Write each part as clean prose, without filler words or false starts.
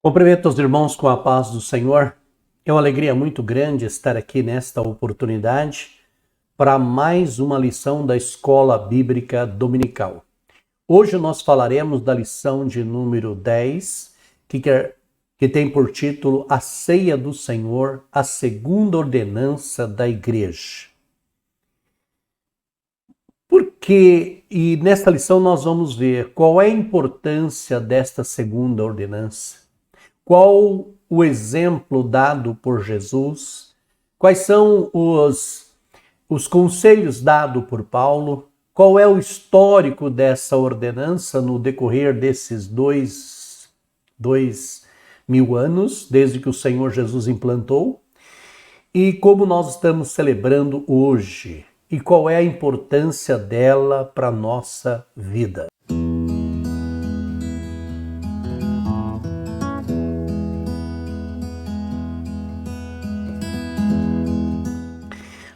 Cumprimento os irmãos com a paz do Senhor. É uma alegria muito grande estar aqui nesta oportunidade para mais uma lição da Escola Bíblica Dominical. Hoje nós falaremos da lição de número 10, que tem por título A Ceia do Senhor, a segunda ordenança da Igreja. E nesta lição nós vamos ver qual é a importância desta segunda ordenança. Qual o exemplo dado por Jesus? Quais são os conselhos dados por Paulo? Qual é o histórico dessa ordenança no decorrer desses dois mil anos, desde que o Senhor Jesus implantou? E como nós estamos celebrando hoje? E qual é a importância dela para a nossa vida?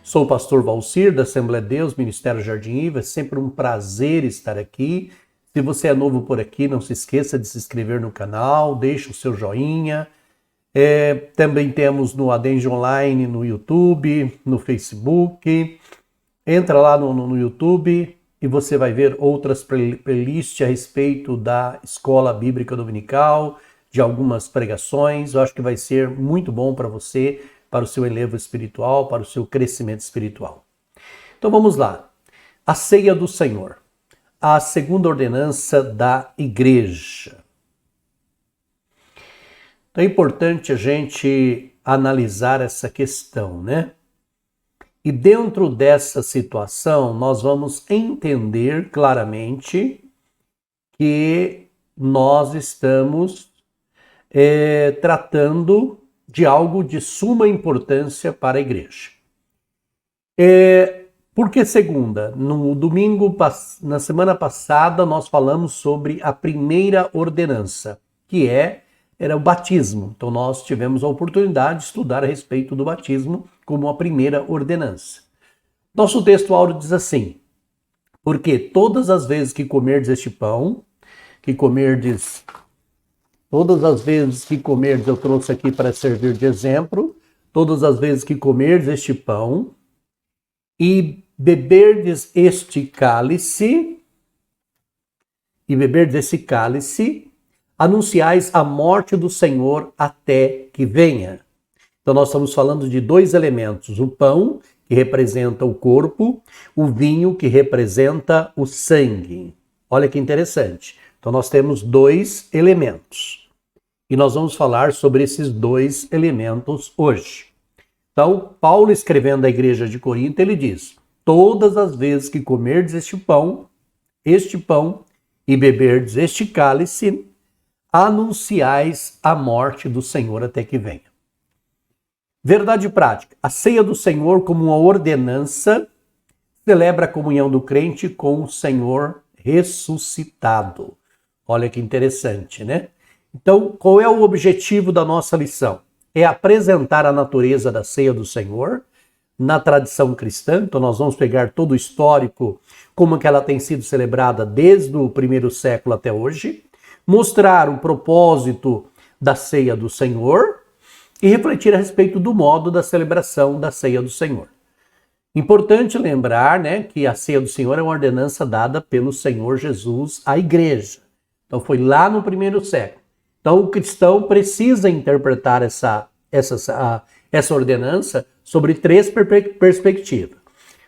Sou o pastor Valcir, da Assembleia de Deus, Ministério Jardim Iva. É sempre um prazer estar aqui. Se você é novo por aqui, não se esqueça de se inscrever no canal, deixe o seu joinha. Também temos no Adenge Online, no YouTube, no Facebook. Entra lá no YouTube e você vai ver outras playlists a respeito da Escola Bíblica Dominical, de algumas pregações. Eu acho que vai ser muito bom para você, para o seu elevo espiritual, para o seu crescimento espiritual. Então vamos lá. A Ceia do Senhor, a segunda ordenança da Igreja. Então é importante a gente analisar essa questão, né? E dentro dessa situação, nós vamos entender claramente que nós estamos tratando de algo de suma importância para a igreja. Por que segunda? No domingo, na semana passada, nós falamos sobre a primeira ordenança, que era o batismo. Então nós tivemos a oportunidade de estudar a respeito do batismo como a primeira ordenança. Nosso texto áureo diz assim: porque todas as vezes que comerdes este pão, todas as vezes que comerdes, eu trouxe aqui para servir de exemplo, todas as vezes que comerdes este pão e beberdes este cálice, anunciais a morte do Senhor até que venha. Então nós estamos falando de dois elementos: o pão, que representa o corpo, o vinho, que representa o sangue. Olha que interessante. Então nós temos dois elementos. E nós vamos falar sobre esses dois elementos hoje. Então, Paulo, escrevendo à igreja de Corinto, ele diz: todas as vezes que comerdes este pão e beberdes este cálice, anunciais a morte do Senhor até que venha. Verdade prática. A ceia do Senhor, como uma ordenança, celebra a comunhão do crente com o Senhor ressuscitado. Olha que interessante, né? Então, qual é o objetivo da nossa lição? É apresentar a natureza da ceia do Senhor na tradição cristã. Então, nós vamos pegar todo o histórico, como que ela tem sido celebrada desde o primeiro século até hoje, mostrar o propósito da ceia do Senhor e refletir a respeito do modo da celebração da ceia do Senhor. Importante lembrar, né, que a ceia do Senhor é uma ordenança dada pelo Senhor Jesus à igreja. Então foi lá no primeiro século. Então o cristão precisa interpretar essa ordenança sobre três perspectivas.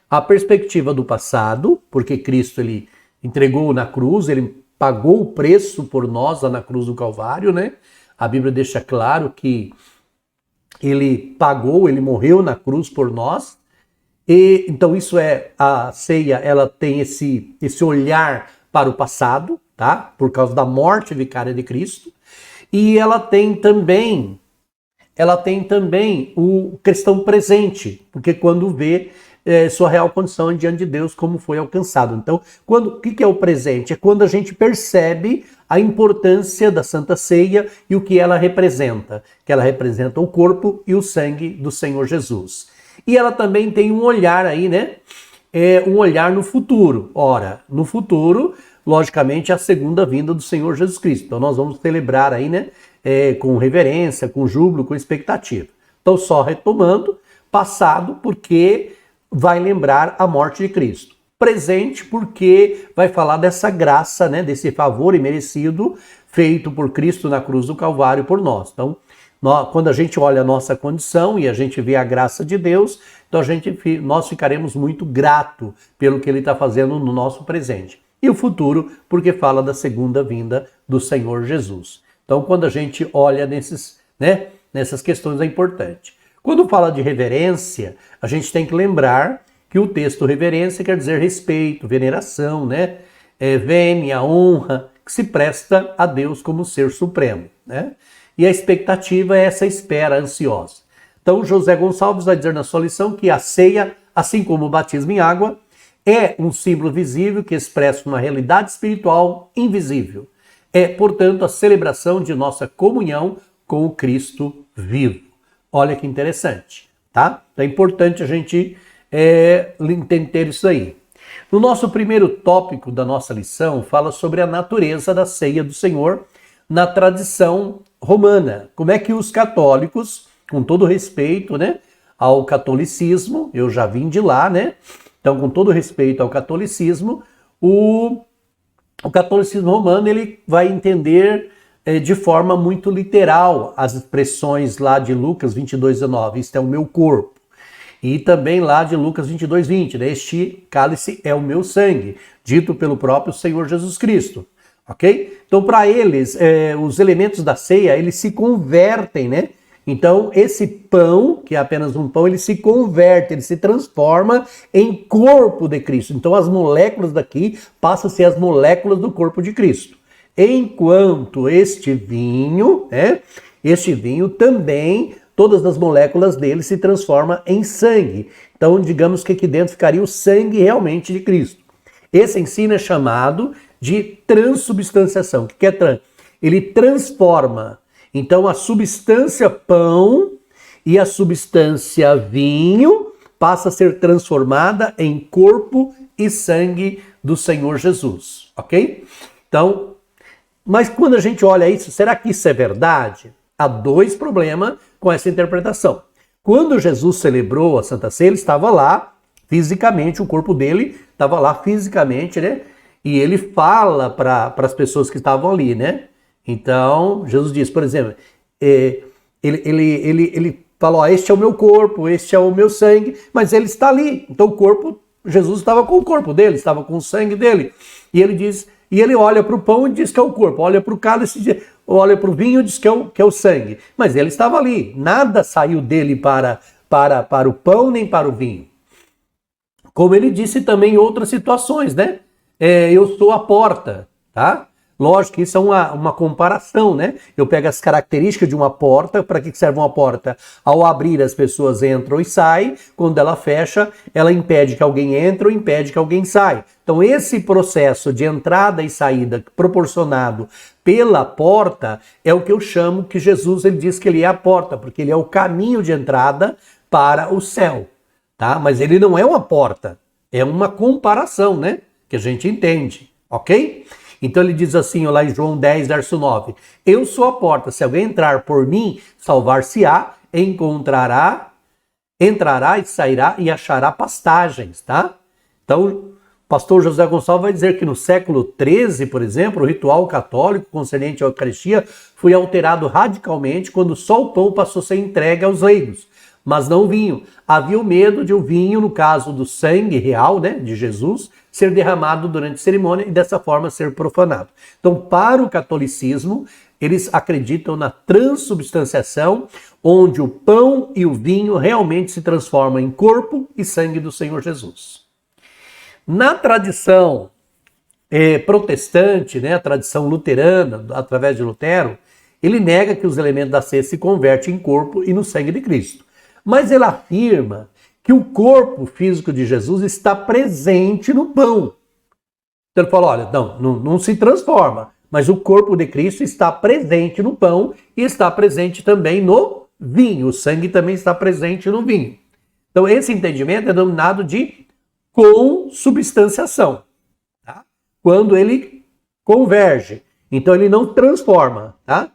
A perspectiva do passado, porque Cristo ele entregou na cruz, ele pagou o preço por nós lá na cruz do Calvário, né? A Bíblia deixa claro que ele pagou, ele morreu na cruz por nós. E então isso a ceia, ela tem esse olhar para o passado, tá? Por causa da morte vicária de Cristo. E ela tem também o cristão presente, porque quando vê sua real condição diante de Deus, como foi alcançado. Então, o que é o presente? É quando a gente percebe a importância da Santa Ceia e o que ela representa. Que ela representa o corpo e o sangue do Senhor Jesus. E ela também tem um olhar aí, né? Um olhar no futuro. Ora, no futuro, logicamente, a segunda vinda do Senhor Jesus Cristo. Então nós vamos celebrar aí, né? com reverência, com júbilo, com expectativa. Então, só retomando, passado porque vai lembrar a morte de Cristo. Presente porque vai falar dessa graça, né, desse favor imerecido feito por Cristo na cruz do Calvário por nós. Então, quando a gente olha a nossa condição e a gente vê a graça de Deus, então nós ficaremos muito gratos pelo que Ele está fazendo no nosso presente. E o futuro, porque fala da segunda vinda do Senhor Jesus. Então, quando a gente olha nessas questões é importante. Quando fala de reverência, a gente tem que lembrar que o texto reverência quer dizer respeito, veneração, né? Vênia, honra, que se presta a Deus como ser supremo, né? E a expectativa é essa espera ansiosa. Então, José Gonçalves vai dizer na sua lição que a ceia, assim como o batismo em água, é um símbolo visível que expressa uma realidade espiritual invisível. É, portanto, a celebração de nossa comunhão com o Cristo vivo. Olha que interessante, tá? Então é importante a gente entender isso aí. No nosso primeiro tópico da nossa lição, fala sobre a natureza da ceia do Senhor na tradição romana. Como é que os católicos, com todo respeito, né, ao catolicismo, eu já vim de lá, né? Então, com todo respeito ao catolicismo, o catolicismo romano ele vai entender de forma muito literal as expressões lá de Lucas 22:19, isto é o meu corpo. E também lá de Lucas 22:20, né? Este cálice é o meu sangue, dito pelo próprio Senhor Jesus Cristo. Ok? Então, para eles, os elementos da ceia, eles se convertem, né? Então, esse pão, que é apenas um pão, ele se converte, ele se transforma em corpo de Cristo. Então, as moléculas daqui passam a ser as moléculas do corpo de Cristo. Enquanto este vinho também, todas as moléculas dele se transformam em sangue. Então, digamos que aqui dentro ficaria o sangue realmente de Cristo. Esse ensino é chamado de transubstanciação. O que é trans? Ele transforma. Então, a substância pão e a substância vinho passa a ser transformada em corpo e sangue do Senhor Jesus, ok? Então, mas quando a gente olha isso, será que isso é verdade? Há dois problemas com essa interpretação. Quando Jesus celebrou a Santa Ceia, ele estava lá fisicamente, o corpo dele estava lá fisicamente, né? E ele fala para as pessoas que estavam ali, né? Então, Jesus diz, por exemplo, ele fala, ó, este é o meu corpo, este é o meu sangue, mas ele está ali. Então o corpo, Jesus estava com o corpo dele, estava com o sangue dele. E ele diz, e ele olha para o pão e diz que é o corpo, olha para o cálice, olha para o vinho e diz que é o sangue. Mas ele estava ali, nada saiu dele para o pão nem para o vinho. Como ele disse também em outras situações, né? Eu sou a porta, tá? Lógico que isso é uma comparação, né? Eu pego as características de uma porta. Para que serve uma porta? Ao abrir, as pessoas entram e saem. Quando ela fecha, ela impede que alguém entre ou impede que alguém saia. Então, esse processo de entrada e saída proporcionado pela porta é o que eu chamo que Jesus ele diz que ele é a porta, porque ele é o caminho de entrada para o céu, tá? Mas ele não é uma porta, é uma comparação, né? Que a gente entende, ok? Então ele diz assim, lá em João 10, verso 9, eu sou a porta, se alguém entrar por mim, salvar-se-á, entrará e sairá e achará pastagens, tá? Então, o pastor José Gonçalves vai dizer que no século XIII, por exemplo, o ritual católico concernente à Eucaristia foi alterado radicalmente quando só o pão passou a ser entregue aos leigos, mas não o vinho. Havia o medo de o vinho, no caso do sangue real, né, de Jesus, ser derramado durante a cerimônia e dessa forma ser profanado. Então, para o catolicismo, eles acreditam na transubstanciação, onde o pão e o vinho realmente se transformam em corpo e sangue do Senhor Jesus. Na tradição protestante, né, a tradição luterana, através de Lutero, ele nega que os elementos da ceia se convertem em corpo e no sangue de Cristo. Mas ele afirma que o corpo físico de Jesus está presente no pão. Então ele fala, olha, não se transforma, mas o corpo de Cristo está presente no pão e está presente também no vinho. O sangue também está presente no vinho. Então esse entendimento é denominado de consubstanciação, tá? Quando ele converge. Então ele não transforma, tá?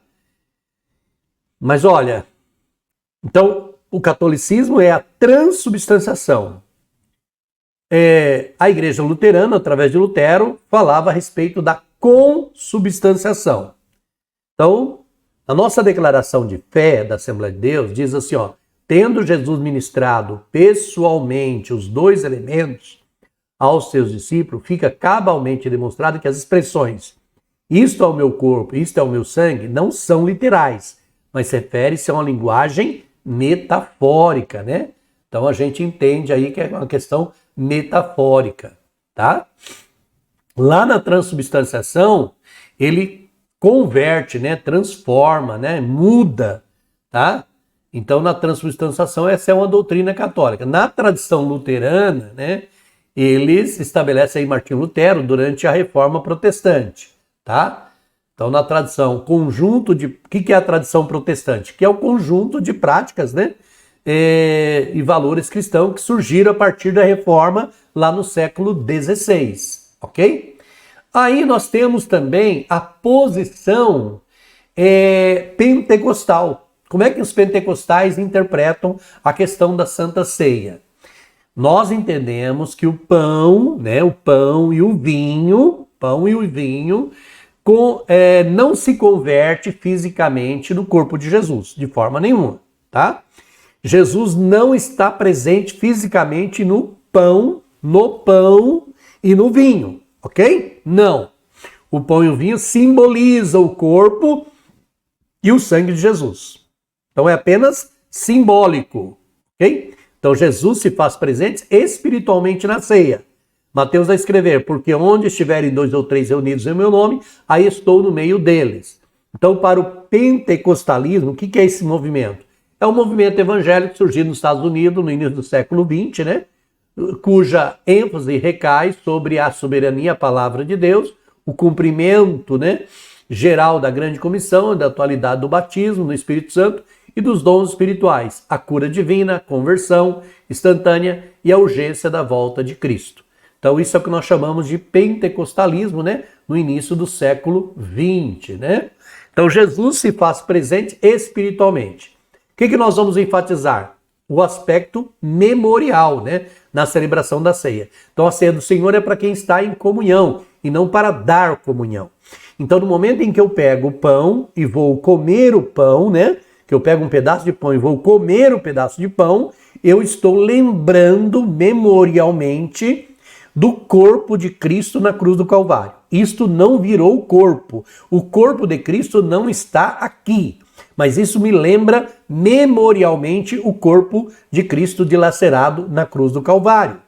Mas olha, então o catolicismo é a transubstanciação. A igreja luterana, através de Lutero, falava a respeito da consubstanciação. Então, a nossa declaração de fé da Assembleia de Deus diz assim, ó, tendo Jesus ministrado pessoalmente os dois elementos aos seus discípulos, fica cabalmente demonstrado que as expressões isto é o meu corpo, isto é o meu sangue, não são literais, mas refere-se a uma linguagem metafórica, né? Então a gente entende aí que é uma questão metafórica, tá? Lá na transubstanciação, ele converte, né? Transforma, né? Muda, tá? Então na transubstanciação essa é uma doutrina católica. Na tradição luterana, né? Eles estabelecem aí Martinho Lutero durante a Reforma Protestante, tá? Então na tradição, conjunto de... O que é a tradição protestante? Que é o conjunto de práticas, né? E valores cristãos que surgiram a partir da Reforma lá no século XVI, ok? Aí nós temos também a posição pentecostal. Como é que os pentecostais interpretam a questão da Santa Ceia? Nós entendemos que o pão, né, o pão e o vinho, não se converte fisicamente no corpo de Jesus, de forma nenhuma, tá? Jesus não está presente fisicamente no pão e no vinho, ok? Não. O pão e o vinho simbolizam o corpo e o sangue de Jesus. Então é apenas simbólico, ok? Então Jesus se faz presente espiritualmente na ceia. Mateus vai escrever, porque onde estiverem 2 ou 3 reunidos em meu nome, aí estou no meio deles. Então para o pentecostalismo, o que é esse movimento? É um movimento evangélico surgido nos Estados Unidos no início do século XX, né? Cuja ênfase recai sobre a soberania, a palavra de Deus, o cumprimento, né, geral da grande comissão, da atualidade do batismo no Espírito Santo e dos dons espirituais, a cura divina, a conversão instantânea e a urgência da volta de Cristo. Então isso é o que nós chamamos de pentecostalismo, né, no início do século XX, né? Então Jesus se faz presente espiritualmente. O que nós vamos enfatizar? O aspecto memorial, né, na celebração da ceia. Então a ceia do Senhor é para quem está em comunhão e não para dar comunhão. Então no momento em que eu pego o pão e vou comer o pão, né, que eu pego um pedaço de pão e vou comer o pedaço de pão, eu estou lembrando memorialmente do corpo de Cristo na cruz do Calvário. Isto não virou corpo. O corpo de Cristo não está aqui. Mas isso me lembra memorialmente o corpo de Cristo dilacerado na cruz do Calvário.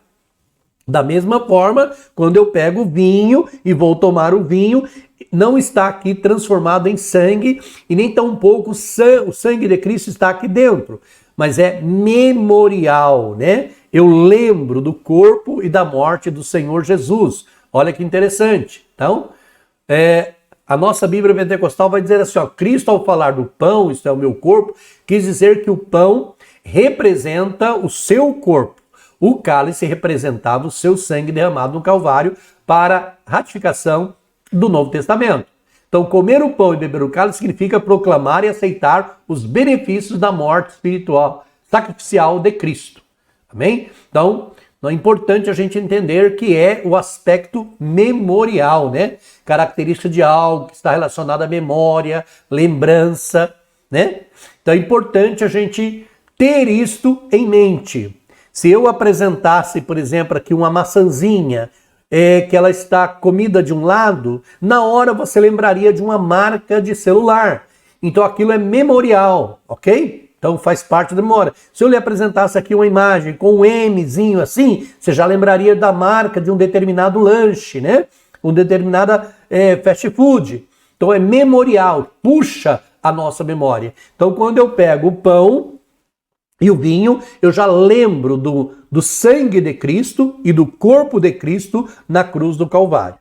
Da mesma forma, quando eu pego o vinho e vou tomar o vinho, não está aqui transformado em sangue e nem tampouco o sangue de Cristo está aqui dentro. Mas é memorial, né? Eu lembro do corpo e da morte do Senhor Jesus. Olha que interessante. Então, a nossa Bíblia Pentecostal vai dizer assim, ó, Cristo ao falar do pão, isto é o meu corpo, quis dizer que o pão representa o seu corpo. O cálice representava o seu sangue derramado no Calvário para ratificação do Novo Testamento. Então, comer o pão e beber o cálice significa proclamar e aceitar os benefícios da morte espiritual, sacrificial de Cristo. Amém? Então, é importante a gente entender que é o aspecto memorial, né? Característica de algo que está relacionado à memória, lembrança, né? Então é importante a gente ter isto em mente. Se eu apresentasse, por exemplo, aqui uma maçãzinha, que ela está comida de um lado, na hora você lembraria de uma marca de celular. Então aquilo é memorial, ok? Então faz parte da memória. Se eu lhe apresentasse aqui uma imagem com um Mzinho assim, você já lembraria da marca de um determinado lanche, né? Um determinada fast food. Então é memorial, puxa a nossa memória. Então quando eu pego o pão e o vinho, eu já lembro do sangue de Cristo e do corpo de Cristo na cruz do Calvário.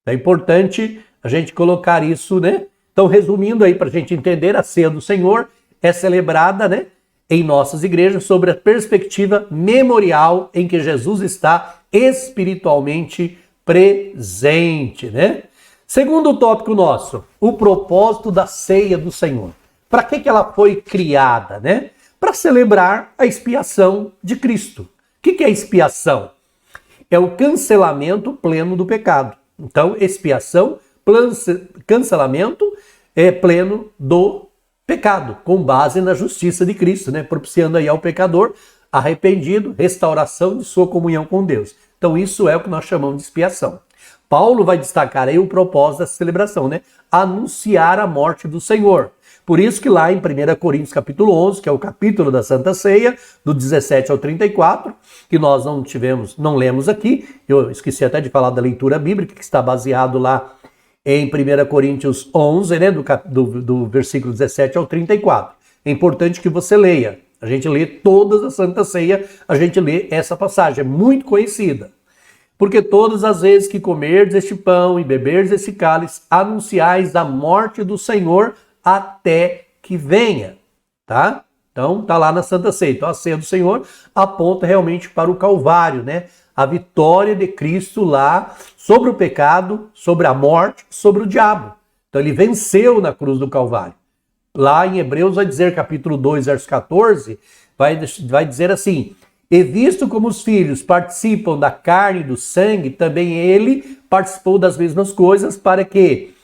É importante a gente colocar isso, né? Então resumindo aí para a gente entender, a ceia do Senhor é celebrada, né, em nossas igrejas sobre a perspectiva memorial em que Jesus está espiritualmente presente, né? Segundo tópico nosso, o propósito da ceia do Senhor. Para que ela foi criada, né? Para celebrar a expiação de Cristo. O que é expiação? É o cancelamento pleno do pecado. Então, expiação, cancelamento pleno do pecado, com base na justiça de Cristo, né? Propiciando aí ao pecador arrependido, restauração de sua comunhão com Deus. Então, isso é o que nós chamamos de expiação. Paulo vai destacar aí o propósito dessa celebração, né? Anunciar a morte do Senhor. Por isso que lá em 1 Coríntios capítulo 11, que é o capítulo da Santa Ceia, do 17 ao 34, que nós não lemos aqui, eu esqueci até de falar da leitura bíblica, que está baseado lá em 1 Coríntios 11, né, do versículo 17 ao 34. É importante que você leia. A gente lê todas a Santa Ceia, a gente lê essa passagem, é muito conhecida. Porque todas as vezes que comerdes este pão e beberdes esse cálice, anunciais a morte do Senhor até que venha, tá? Então, tá lá na Santa Ceia. Então, a ceia do Senhor aponta realmente para o Calvário, né? A vitória de Cristo lá sobre o pecado, sobre a morte, sobre o diabo. Então, ele venceu na cruz do Calvário. Lá em Hebreus vai dizer, capítulo 2, verso 14, vai dizer assim: e visto como os filhos participam da carne e do sangue, também ele participou das mesmas coisas para que,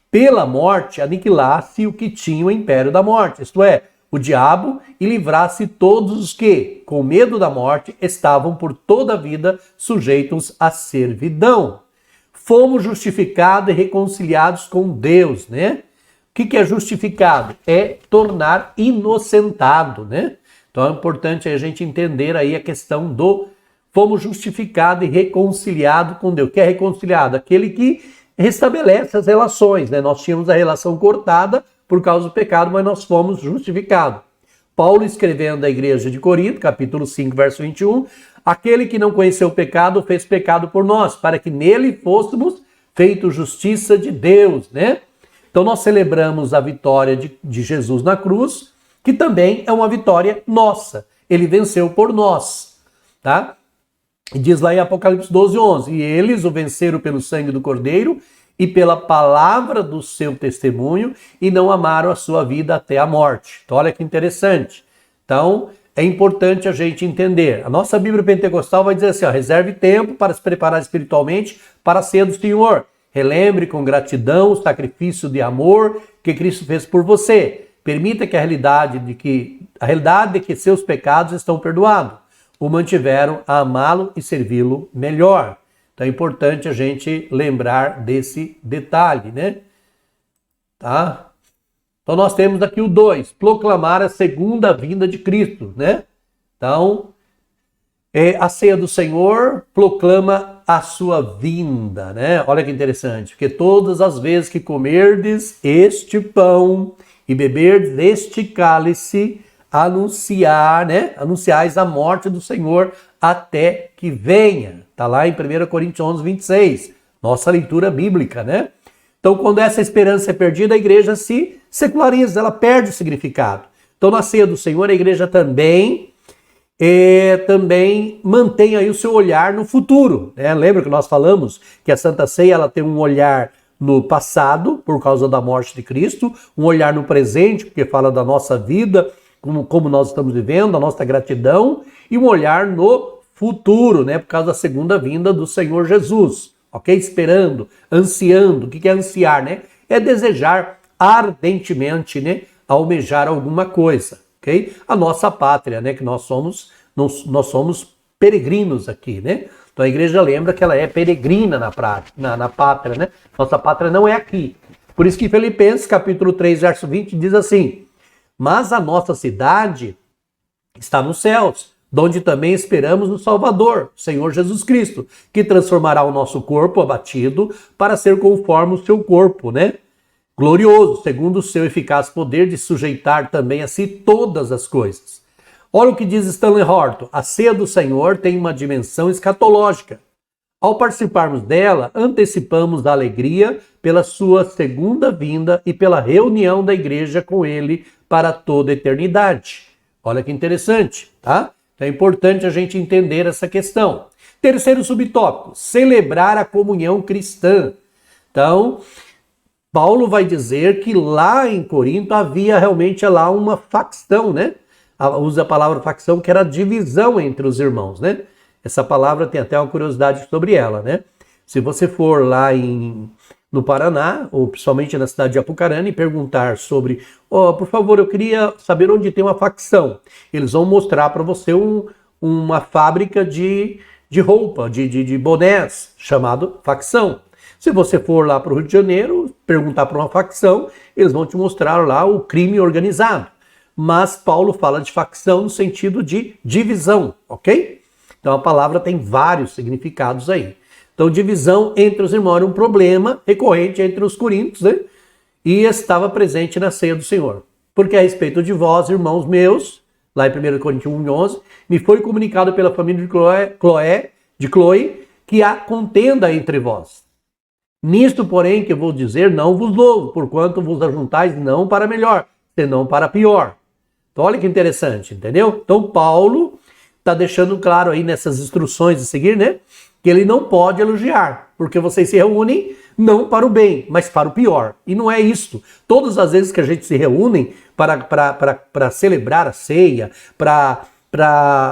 pela morte, aniquilasse o que tinha o império da morte, isto é, o diabo, e livrasse todos os que, com medo da morte, estavam por toda a vida sujeitos à servidão. Fomos justificados e reconciliados com Deus, né? O que é justificado? É tornar inocentado, né? Então é importante a gente entender aí a questão do fomos justificados e reconciliados com Deus. O que é reconciliado? Aquele que restabelece as relações, né? Nós tínhamos a relação cortada por causa do pecado, mas nós fomos justificados. Paulo escrevendo à igreja de Corinto, capítulo 5, verso 21, aquele que não conheceu o pecado fez pecado por nós, para que nele fôssemos feitos justiça de Deus, né? Então nós celebramos a vitória de Jesus na cruz, que também é uma vitória nossa. Ele venceu por nós, tá? E diz lá em Apocalipse 12, 11, e eles o venceram pelo sangue do Cordeiro e pela palavra do seu testemunho e não amaram a sua vida até a morte. Então olha que interessante. Então é importante a gente entender. A nossa Bíblia Pentecostal vai dizer assim, ó, reserve tempo para se preparar espiritualmente para a ceia do Senhor. Relembre com gratidão o sacrifício de amor que Cristo fez por você. Permita que a realidade de que seus pecados estão perdoados o mantiveram a amá-lo e servi-lo melhor. Então é importante a gente lembrar desse detalhe, né? Tá? Então nós temos aqui o 2, proclamar a segunda vinda de Cristo, né? Então, a ceia do Senhor proclama a sua vinda, né? Olha que interessante, porque todas as vezes que comerdes este pão e beberdes este cálice, anunciais a morte do Senhor até que venha. Está lá em 1 Coríntios 11, 26, nossa leitura bíblica, né? Então, quando essa esperança é perdida, a igreja se seculariza, ela perde o significado. Então, na ceia do Senhor, a igreja também mantém aí o seu olhar no futuro, né? Lembra que nós falamos que a Santa Ceia ela tem um olhar no passado, por causa da morte de Cristo, um olhar no presente, porque fala da nossa vida, como nós estamos vivendo, a nossa gratidão, e um olhar no futuro, né, por causa da segunda vinda do Senhor Jesus, ok? Esperando, ansiando. O que é ansiar, né? É desejar ardentemente, né, almejar alguma coisa, ok? A nossa pátria, né, que nós somos peregrinos aqui, né? Então a igreja lembra que ela é peregrina na pátria, né? Nossa pátria não é aqui. Por isso que Filipenses, capítulo 3, verso 20, diz assim, mas a nossa cidade está nos céus, donde também esperamos no Salvador, Senhor Jesus Cristo, que transformará o nosso corpo abatido para ser conforme o seu corpo, né? Glorioso, segundo o seu eficaz poder de sujeitar também a si todas as coisas. Olha o que diz Stanley Horton, a ceia do Senhor tem uma dimensão escatológica. Ao participarmos dela, antecipamos a alegria pela sua segunda vinda e pela reunião da igreja com ele para toda a eternidade. Olha que interessante, tá? Então é importante a gente entender essa questão. Terceiro subtópico, celebrar a comunhão cristã. Então, Paulo vai dizer que lá em Corinto havia realmente lá uma facção, né? Usa a palavra facção, que era a divisão entre os irmãos, né? Essa palavra tem até uma curiosidade sobre ela, né? Se você for lá no Paraná, ou principalmente na cidade de Apucarana, e perguntar sobre, por favor, eu queria saber onde tem uma facção. Eles vão mostrar para você uma fábrica de roupa, de bonés, chamado facção. Se você for lá para o Rio de Janeiro, perguntar para uma facção, eles vão te mostrar lá o crime organizado. Mas Paulo fala de facção no sentido de divisão, ok? Então a palavra tem vários significados aí. Então divisão entre os irmãos era um problema recorrente entre os coríntios, né? E estava presente na ceia do Senhor. Porque a respeito de vós, irmãos meus, lá em 1 Coríntios 1:11, me foi comunicado pela família de Cloe, que há contenda entre vós. Nisto, porém, que eu vou dizer, não vos louvo, porquanto vos ajuntais não para melhor, senão para pior. Então, olha que interessante, entendeu? Então, Paulo está deixando claro aí nessas instruções de seguir, né? Que ele não pode elogiar, porque vocês se reúnem não para o bem, mas para o pior. E não é isso. Todas as vezes que a gente se reúne para celebrar a ceia, para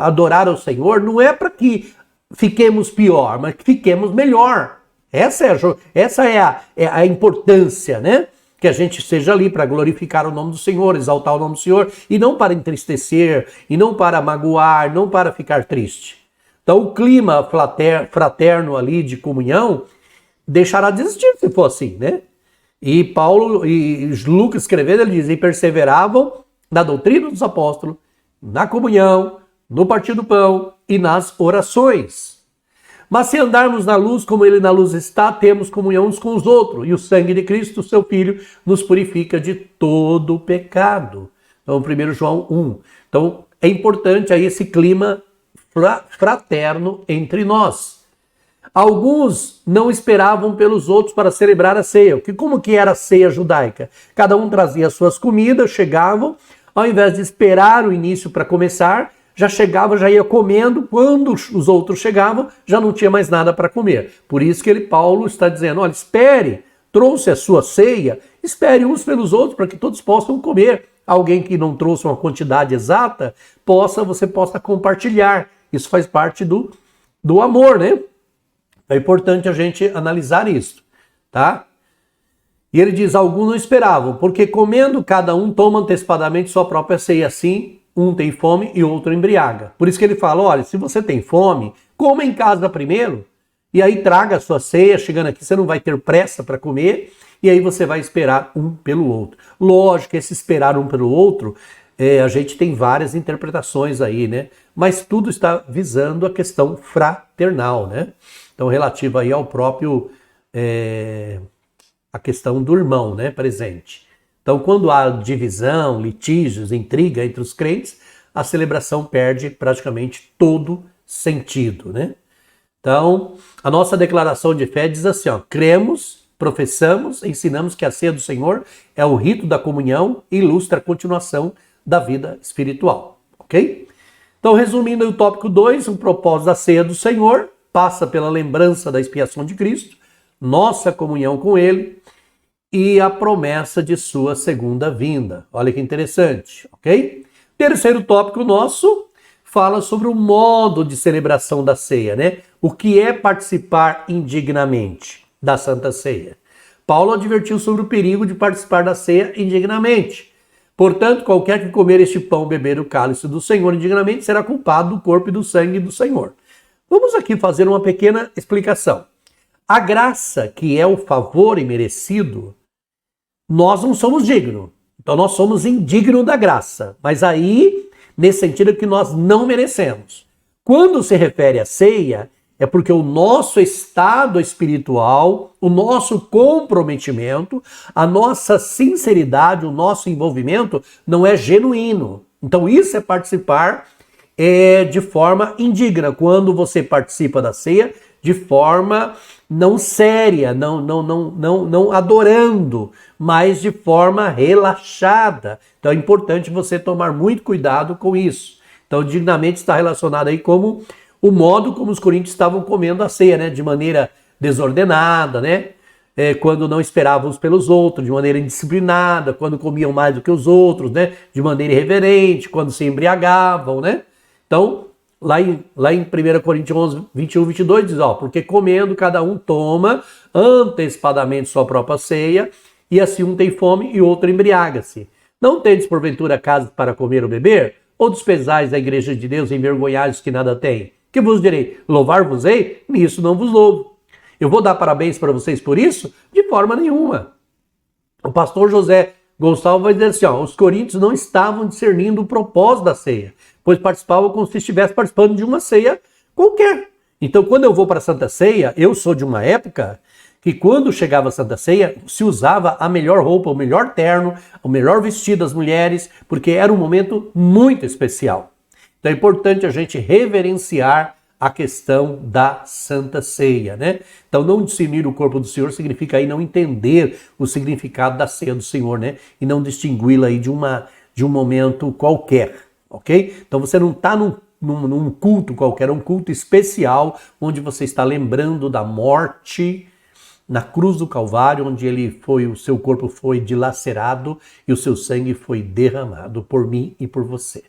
adorar ao Senhor, não é para que fiquemos pior, mas que fiquemos melhor. Essa é a importância, né? Que a gente esteja ali para glorificar o nome do Senhor, exaltar o nome do Senhor, e não para entristecer, e não para magoar, não para ficar triste. Então o clima fraterno ali de comunhão deixará de existir se for assim, né? E Paulo e Lucas escrevendo, ele diz, e perseveravam na doutrina dos apóstolos, na comunhão, no partir do pão e nas orações. Mas se andarmos na luz como ele na luz está, temos comunhão uns com os outros, e o sangue de Cristo, seu Filho, nos purifica de todo o pecado. Então, 1 João 1. Então, é importante aí esse clima fraterno entre nós. Alguns não esperavam pelos outros para celebrar a ceia. Como que era a ceia judaica? Cada um trazia suas comidas, chegavam, ao invés de esperar o início para começar, já chegava, já ia comendo, quando os outros chegavam, já não tinha mais nada para comer. Por isso que Paulo está dizendo, olha, espere, trouxe a sua ceia, espere uns pelos outros para que todos possam comer. Alguém que não trouxe uma quantidade exata, você possa compartilhar. Isso faz parte do amor, né? É importante a gente analisar isso, tá? E ele diz, alguns não esperavam, porque comendo cada um toma antecipadamente sua própria ceia, assim um tem fome e outro embriaga. Por isso que ele fala, olha, se você tem fome, coma em casa primeiro, e aí traga a sua ceia, chegando aqui você não vai ter pressa para comer, e aí você vai esperar um pelo outro. Lógico que esse esperar um pelo outro, a gente tem várias interpretações aí, né? Mas tudo está visando a questão fraternal, né? Então, relativo aí ao próprio, a questão do irmão, né, presente. Então, quando há divisão, litígios, intriga entre os crentes, a celebração perde praticamente todo sentido, né? Então, a nossa declaração de fé diz assim, ó, cremos, professamos, ensinamos que a ceia do Senhor é o rito da comunhão e ilustra a continuação da vida espiritual, ok? Então, resumindo aí o tópico 2, o propósito da ceia do Senhor passa pela lembrança da expiação de Cristo, nossa comunhão com Ele, e a promessa de sua segunda vinda. Olha que interessante, ok? Terceiro tópico nosso fala sobre o modo de celebração da ceia, né? O que é participar indignamente da Santa Ceia. Paulo advertiu sobre o perigo de participar da ceia indignamente. Portanto, qualquer que comer este pão ou beber o cálice do Senhor indignamente será culpado do corpo e do sangue do Senhor. Vamos aqui fazer uma pequena explicação. A graça, que é o favor imerecido, nós não somos dignos. Então nós somos indignos da graça. Mas aí, nesse sentido que nós não merecemos. Quando se refere à ceia, é porque o nosso estado espiritual, o nosso comprometimento, a nossa sinceridade, o nosso envolvimento não é genuíno. Então isso é participar de forma indigna. Quando você participa da ceia de forma não séria, não adorando, mas de forma relaxada. Então é importante você tomar muito cuidado com isso. Então dignamente está relacionado aí como o modo como os coríntios estavam comendo a ceia, né? De maneira desordenada, né? quando não esperavam uns pelos outros, de maneira indisciplinada, quando comiam mais do que os outros, né? De maneira irreverente, quando se embriagavam, né? Então, lá em 1 Coríntios 11, 21, 22, diz, porque comendo cada um toma antecipadamente sua própria ceia, e assim um tem fome e outro embriaga-se. Não tendes porventura casa para comer ou beber? Ou despesais a igreja de Deus envergonhados que nada têm? Que vos direi? Louvar-vos-ei? Nisso não vos louvo. Eu vou dar parabéns para vocês por isso? De forma nenhuma. O pastor José Gonçalves vai dizer assim, os coríntios não estavam discernindo o propósito da ceia, pois participavam como se estivesse participando de uma ceia qualquer. Então, quando eu vou para a Santa Ceia, eu sou de uma época que quando chegava a Santa Ceia, se usava a melhor roupa, o melhor terno, o melhor vestido das mulheres, porque era um momento muito especial. Então é importante a gente reverenciar a questão da Santa Ceia, né? Então não discernir o corpo do Senhor significa aí não entender o significado da ceia do Senhor, né? E não distingui-la aí de um momento qualquer, ok? Então você não está num culto qualquer, é um culto especial, onde você está lembrando da morte na cruz do Calvário, onde o seu corpo foi dilacerado e o seu sangue foi derramado por mim e por você.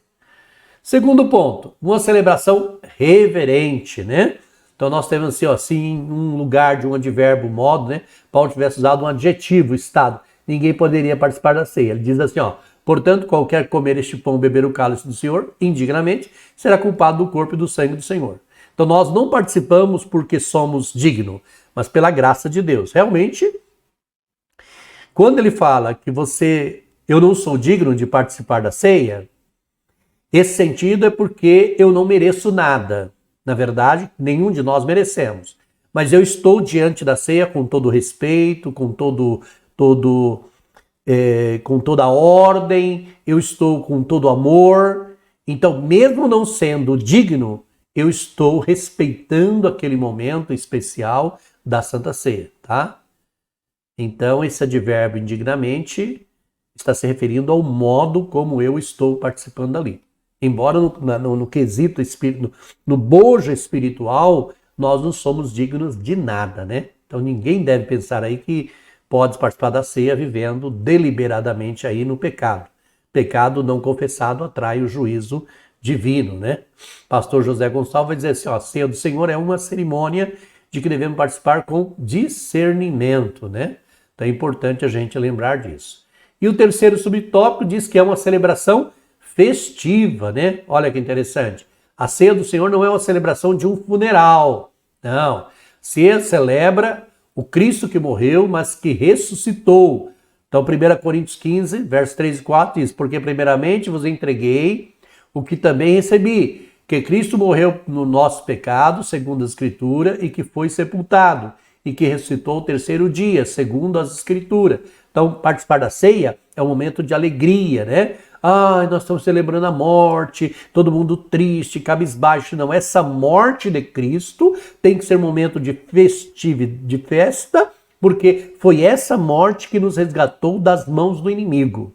Segundo ponto, uma celebração reverente, né? Então nós temos assim, um lugar de um advérbio, modo, né? Paulo tivesse usado um adjetivo, estado. Ninguém poderia participar da ceia. Ele diz assim, portanto, qualquer comer este pão, beber o cálice do Senhor, indignamente, será culpado do corpo e do sangue do Senhor. Então nós não participamos porque somos dignos, mas pela graça de Deus. Realmente, quando ele fala que eu não sou digno de participar da ceia, esse sentido é porque eu não mereço nada. Na verdade, nenhum de nós merecemos. Mas eu estou diante da ceia com todo respeito, com toda a ordem, eu estou com todo amor. Então, mesmo não sendo digno, eu estou respeitando aquele momento especial da Santa Ceia, tá? Então, esse advérbio indignamente está se referindo ao modo como eu estou participando ali. Embora no quesito espírito, no bojo espiritual, nós não somos dignos de nada, né? Então ninguém deve pensar aí que pode participar da ceia vivendo deliberadamente aí no pecado. Pecado não confessado atrai o juízo divino, né? Pastor José Gonçalves vai dizer assim, a ceia do Senhor é uma cerimônia de que devemos participar com discernimento, né? Então é importante a gente lembrar disso. E o terceiro subtópico diz que é uma celebração festiva, né? Olha que interessante. A ceia do Senhor não é uma celebração de um funeral. Não. Se celebra o Cristo que morreu, mas que ressuscitou. Então, 1 Coríntios 15, versos 3 e 4 diz, porque primeiramente vos entreguei o que também recebi, que Cristo morreu no nosso pecado, segundo a Escritura, e que foi sepultado, e que ressuscitou o terceiro dia, segundo as Escrituras. Então, participar da ceia é um momento de alegria, né? Nós estamos celebrando a morte, todo mundo triste, cabisbaixo. Não, essa morte de Cristo tem que ser momento de festa, porque foi essa morte que nos resgatou das mãos do inimigo.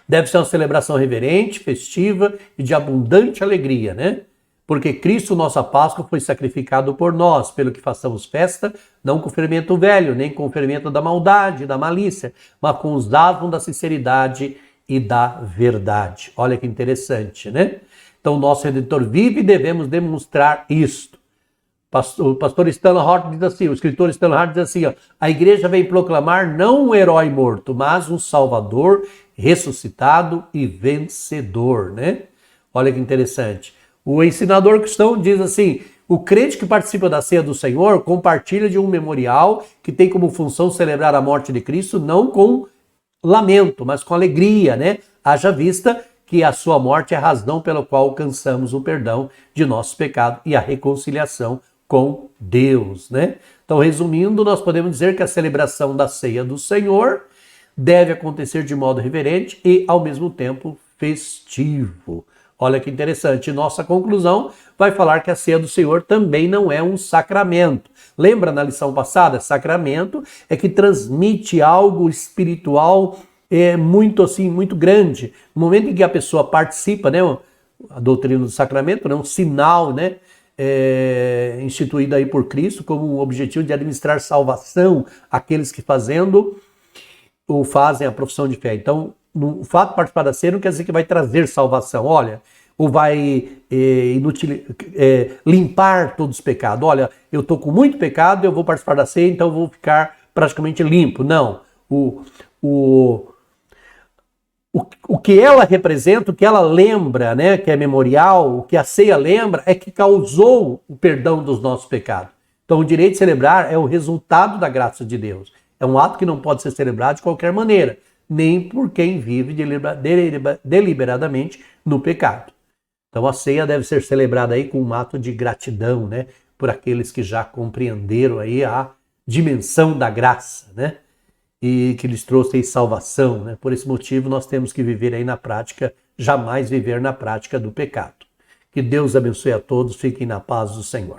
Deve ser uma celebração reverente, festiva e de abundante alegria, né? Porque Cristo, nossa Páscoa, foi sacrificado por nós, pelo que façamos festa, não com o fermento velho, nem com o fermento da maldade, da malícia, mas com os dados da sinceridade e da verdade. Olha que interessante, né? Então, o nosso Redentor vive e devemos demonstrar isto. O pastor Stanley Hart diz assim, o escritor Stanley Hart diz assim, a igreja vem proclamar não um herói morto, mas um salvador ressuscitado e vencedor, né? Olha que interessante. O ensinador cristão diz assim, o crente que participa da ceia do Senhor compartilha de um memorial que tem como função celebrar a morte de Cristo, não com lamento, mas com alegria, né? Haja vista que a sua morte é a razão pela qual alcançamos o perdão de nossos pecados e a reconciliação com Deus, né? Então, resumindo, nós podemos dizer que a celebração da ceia do Senhor deve acontecer de modo reverente e, ao mesmo tempo, festivo. Olha que interessante. Nossa conclusão vai falar que a ceia do Senhor também não é um sacramento. Lembra na lição passada? Sacramento é que transmite algo espiritual muito grande. No momento em que a pessoa participa, né, a doutrina do sacramento é um sinal, né, instituída aí por Cristo como um objetivo de administrar salvação àqueles que fazem a profissão de fé. Então, o fato de participar da ceia não quer dizer que vai trazer salvação, olha, ou vai limpar todos os pecados. Olha, eu estou com muito pecado, eu vou participar da ceia, então eu vou ficar praticamente limpo. Não. O que ela representa, o que ela lembra, né, que é memorial, o que a ceia lembra, é que causou o perdão dos nossos pecados. Então, o direito de celebrar é o resultado da graça de Deus. É um ato que não pode ser celebrado de qualquer maneira, nem por quem vive deliberadamente no pecado. Então, a ceia deve ser celebrada aí com um ato de gratidão, né, por aqueles que já compreenderam aí a dimensão da graça, né? E que lhes trouxe aí salvação, né? Por esse motivo nós temos que viver aí na prática, jamais viver na prática do pecado. Que Deus abençoe a todos, fiquem na paz do Senhor.